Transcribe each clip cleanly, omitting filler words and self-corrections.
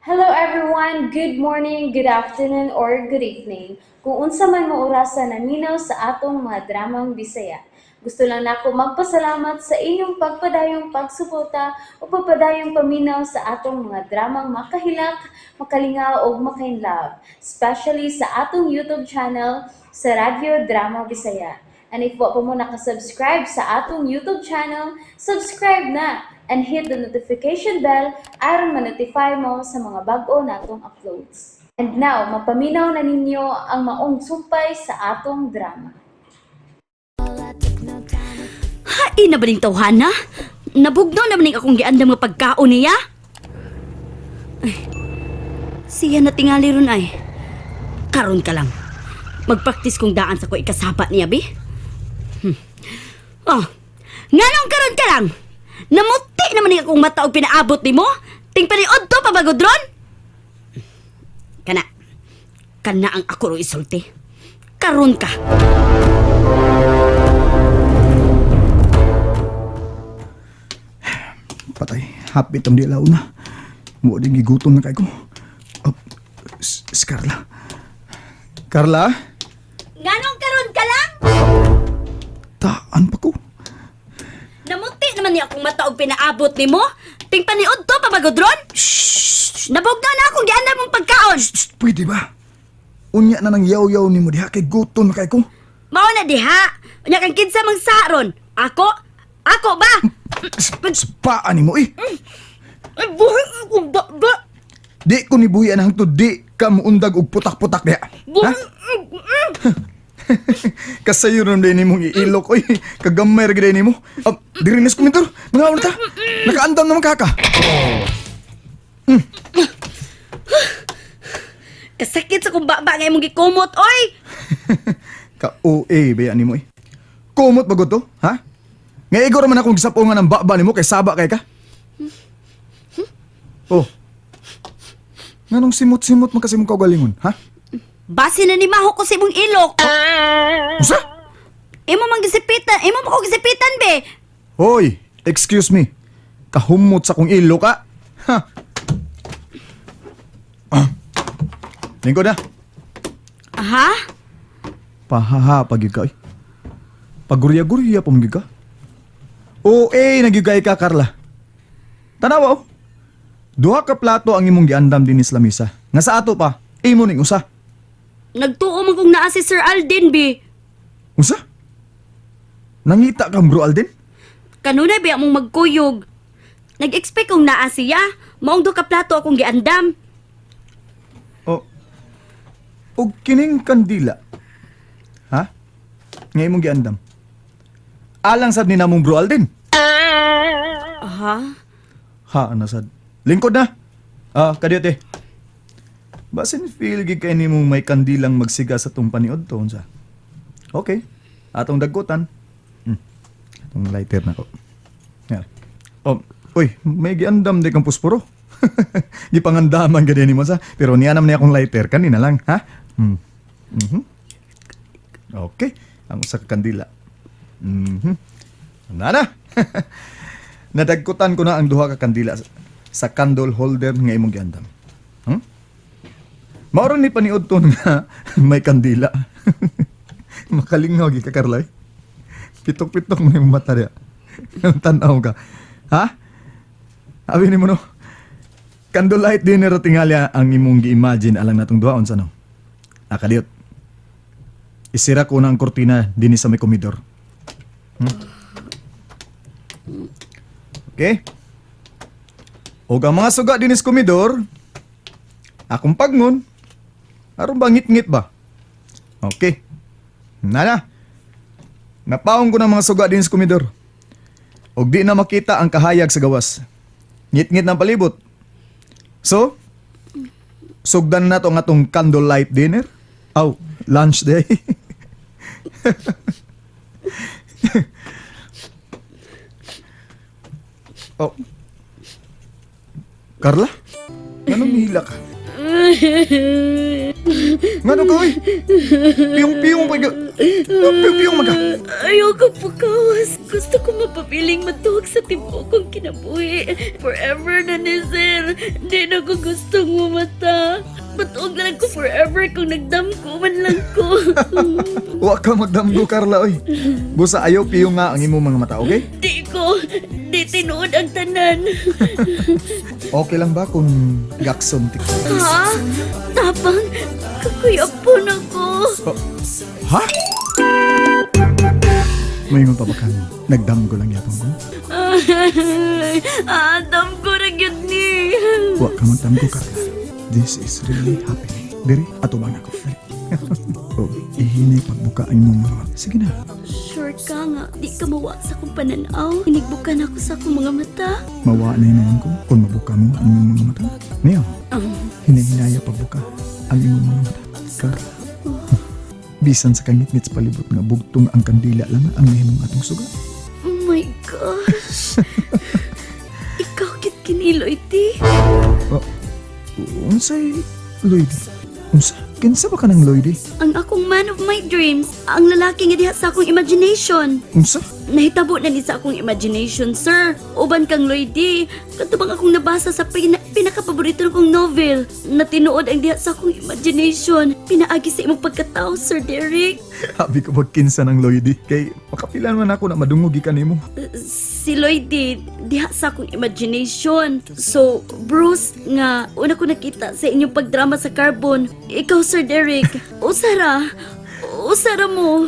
Hello everyone, good morning, good afternoon, or good evening. Kung unsa man mo orasan naminaw sa atong mga dramang Bisaya. Gusto lang nako magpasalamat sa inyong pagpadayong pagsuporta o pagpadayong paminaw sa atong mga dramang makahilak, makalingaw o makainlove, especially sa atong YouTube channel sa Radyo Drama Bisaya. And if wa pa mo nakasubscribe sa atong YouTube channel, subscribe na and hit the notification bell aron ma-notify mo sa mga bag-o natong uploads. And now, mapaminaw na ninyo ang maong sumpay sa atong drama. Hain na ba ning tawhana? Nabugnaw na ba ning akong giandam nga pagkaon niya? Ay, siya na tingali ron ay. Karon ka lang. Magpraktis kong daan sa ko ikasaba niya, bi? Oh, nganong karon ka lang? Namuti naman ning akong mata og pinaabot nimo? Ting paniod to pabagod ron? Kana ang ako ro isulti. Karon ka. Patay, hapit ang dilaw na. Mo din gigutom na kay ko. Oh, si Carla. Carla? Nganong karon ka lang? Taan pa ko. Namuti naman niya akong mata og pinaabot nimo? Ting paniod to pabagod ron? Shhh! Nabugnaw na akong giandam mong pagkaon. Pwede ba? Unya na nang yaw-yaw ni mo diha kay gutom na kay ko. Mao na diha. Unya kang kinsa mang saron. Ako ba? Spaan ni mo eh. Ay, buhay akong ba? Di ko ni buhian hangtod di ka muundag og putak-putak diha. Buhay. Kasayo ron din mong iilok oy. Kagamay ra gid nimo. Diri nas komentar. Mga ta. Nakaandam naman kaka. Kasakit sa kong baba nga imong gikumot, oy! Ka-OA ba yan ni mo eh? Kumot ba to? Ha? Nga igor man akong gisapungan ng baba ni mo kay saba kay ka? Oh. Nganong simot-simot man kasi mong kaugalingon, ha? Base na ni Maho ko sa imong ilok. Usa? Imo man ko gisipitan, be. Hoy, excuse me. Kahumot sa kong ilo ka? Ha? Lingkod na. Ha? Pahaha pagigay. Pagurya-gurya pamigay ka. OA nagigay ka, Carla. Tanawa oh. Duha ka plato ang imong giandam din sa lamisa. Nga sa ato pa, imo ning usa. Nagtuo man kong naa si Sir Alden, be. Usa? Nangita ka, bro Alden? Kanunay ba mong magkuyog? Nag-expect kong naa siya. Maong do ka plato akong giandam. O kining kandila. Ha? Nga imong giandam. Alang sad ni namong bro Alden. Ha? Ha, nasad. Lingkod na. Kadiyot eh. Basin feel gid kay nimong may kandilang magsiga sa tong paniod to unsa. Okay. Atong dagkutan. Atong lighter na ko. Yan. Uy, may giandam di kang pusporo. Gipangandaman gid nimo sa, pero niya naman niya akong lighter kanina lang, ha? Okay. Ang usa ka kandila. Nana. Nadagkutan ko na ang duha ka kandila sa candle holder nga imong giandam. Mauro ni paniud to nga may kandila. Makalingaw gi ka, Carla. Pitok-pitok mo yung mata niya. Tanaw ka. Ha? Abi ni mo no. Candlelight dinner tingali ang imong gi-imagine alang natong duha unsa no. Kadiyot. Isira ko na ang kortina dinhi sa may komedor. Okay? O ang mga suga dinhi sa komedor, akong pagngon, aron ba ngit-ngit ba? Okay. Nana. Napaong ko ng mga suga dinhi sa komedor. Og di na makita ang kahayag sa gawas. Ngit-ngit ng palibot. So, sugdan na to nga tong candlelight dinner. Lunch day. Carla? Anong nihila ka? Nga ka, oy? Piyong-piyong pa. Piyong maga. Ayoko pagkawas. Gusto ko mapapiling matuwag sa tibo kong kinabuhi. Forever na ni sir. Di na ko gustong umata. Matuwag na lang ko forever kung nagdamko man lang ko. Wa ka magdamgo, Carla, oy. Busa ayaw piyong nga ang imong mga mata, okay? Di ko. Di tinuod ang tanan. Okay lang ba kung gakson tik? Ha? Tapang. Kakuyapon ako. Oh. Ha? May mga pabakan. Nagdamgo lang yapon ko. Adam ko na yun ni. Wa ka magdamgo, Carla. This is really happening. Diri, ato bang ako. Dali. Oh, ihinay pagbuka ang imong mga mata. Sige na. Sure ka nga. Di ka mawa sa akong pananaw. Hinigbukan ako sa akong mga mata. Mawa na naman ko kung mabuka mo ang imong mga mata. Niyo, hinahinaya pagbuka ang imong mga mata. Carla. Bisan sa kangit-ngit sa palibot nga bugtong ang kandila lang ang nahimong atong suga. Oh my gosh. Ikaw kit kiniloy, ti. Oh, unsay Lloyd? Unsa? Kinsa ba ka ng Lloyd? Ang akong man of my dreams. Ang lalaki nga diha sa akong imagination. Unsa? Nahitabo na ni sa akong imagination, sir. Uban kang Lloydie. Katubang akong nabasa sa pinakapaborito kong novel. Na tinuod ang diha sa akong imagination. Pinaagi sa imong pagkatao, Sir Derek. Habi ko ba kinsa ng Lloyd? Kay makapilan man ako na madungog ikan nimo. Si Lloydie, diha sa akong imagination. So, Bruce, nga, una ko nakita sa inyong pagdrama sa Carbon. Ikaw, Sir Derek. Usara. Usara mo.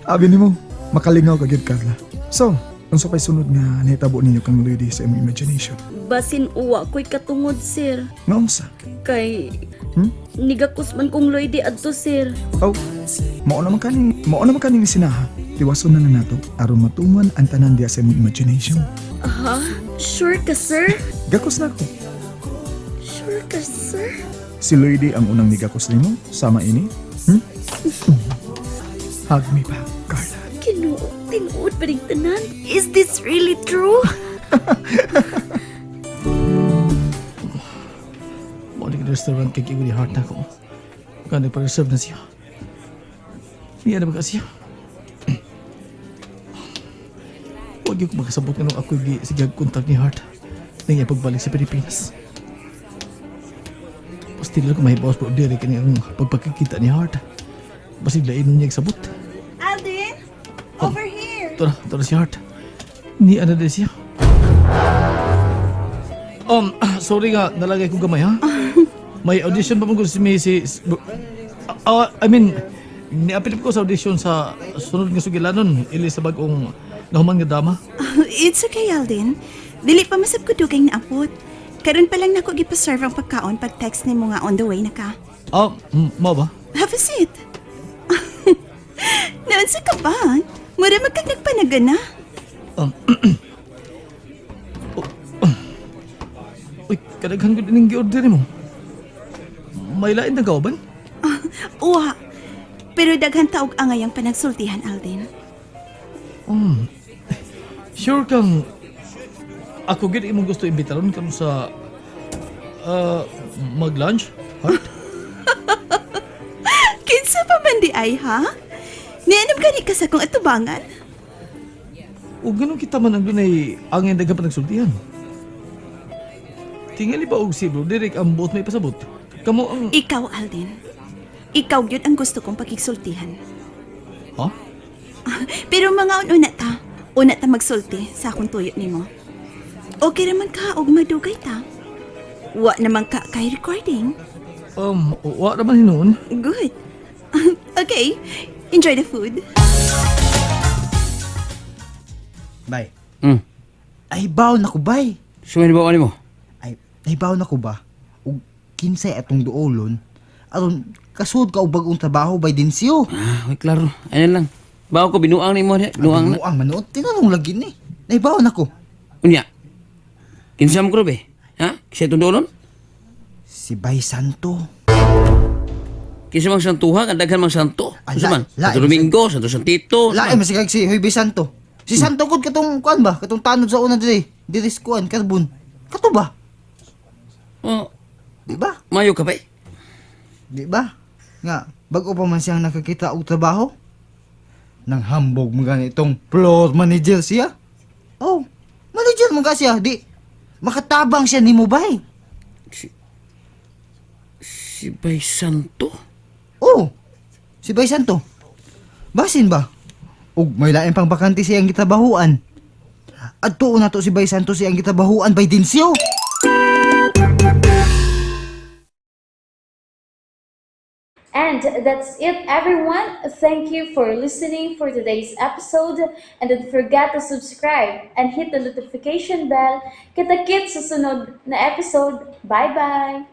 Abi nimo, makalingaw ka gid, Carla. So, unsa pay sunod nga nahitabo ninyo kang Lloyd sa imong imagination? Basin uwa ko'y katungod, sir. Nga unsa? Kay nigakos man kong Lloydie adto, sir. Oh, mao naman kaning sinaha. Tiwason na lang nato aron matuman ang tanan diya sa imong imagination. Ha? Sure ka, sir? Gakos na ako. Sure ka, sir? Si Lloyd ang unang nigakos nimo sama ini. Hug me back, Carla. Kinuo, tinuod pa rin tanan. Is this really true? Balik ke restaurant kaki ko di heart na ko. Kan pa-reserve na siya. Niya na ba siya? Huwag yung makasabot na nung ako sige kontak ni Heart na niya pagbalik sa Pilipinas. Pasti lang ko may boss po dire kanyang pagpagkikita ni Heart. Basi lain niya sabot. Alden, over here. Tora si Heart. Ni ano din siya. Sorry nga, nalagay ko gamay ha. May audition pa mo ko si I mean, niapilip ko sa audition sa sunod nga sugilanon, ili sa bagong nahuman nga dama. It's okay, Alden. Dili pa masab ko dugay na apot. Karon pa lang nako gipa-serve ang pagkaon pag text ni mo nga on the way na ka. Mo ba? Have a seat. Naansa ka ba? Mura magkag nagpanagana. Uy, kadaghan ko din yung gi-order mo. May lain na gawban? Uwa. Pero daghan taog angay ang panagsultihan, Alden. Sure kang ako gid imong gusto imbitaron kamo sa mag-lunch? Heart? Kinsa pa man di ay, ha? Nianam gani ka sa kong atubangan? O ganun kita man ang dunay angin daghan pa nagsultihan. Tingali ba og si Bro Derek ang buot may pasabot? Kamo ang... Ikaw, Alden. Ikaw yun ang gusto kong pagkigsultihan. Ha? Pero mga una ta. Una ta magsulti sa akong tuyo nimo. Okay naman ka og madugay ta. Wa naman ka kay recording. Wa naman hinuon. Good. Okay. Enjoy the food. Bay. Hmm. Ay, baw na ko, bay. Sumay ba mo? Ay, baw na ko ba? Ug kinsay atong duolon. Aron, kasud ka og bagong trabaho, bay din siyo. Ay, klaro. Ayan lang. Bawa ko, binuang ni mo. Binuang na. Ang manood, tinanong lagi ni. Naibaw na ko. Unya. Kinsam ko be. Ha? Kisay itong doon? Si Bay Santo. Kinsa mang santuha, kandagan mang santo. Ay, Kinsa man? la- Santo Domingo, Santo Santito. Lae masigag si Huy Bay Santo. Si Santo gud katong kuan ba? Katong tanod sa una diri. Diri sa kuan, Carbon. Kato ba? Oh, Di ba? mayo ka ba? Di ba? Nga, bago pa man siyang nakakita og trabaho. Nang hambog mga itong floor manager siya. Oh, manager mga siya, di. Makatabang siya ni mo bay. Si Bay Santo? Oh, si Bay Santo. Basin ba? Ug may lain pang bakante siyang gitabahuan. At tuon na to si Bay Santo siyang gitabahuan bay Dinsyo. And that's it, everyone. Thank you for listening for today's episode. And don't forget to subscribe and hit the notification bell. Kita-kits sa sunod na episode. Bye-bye!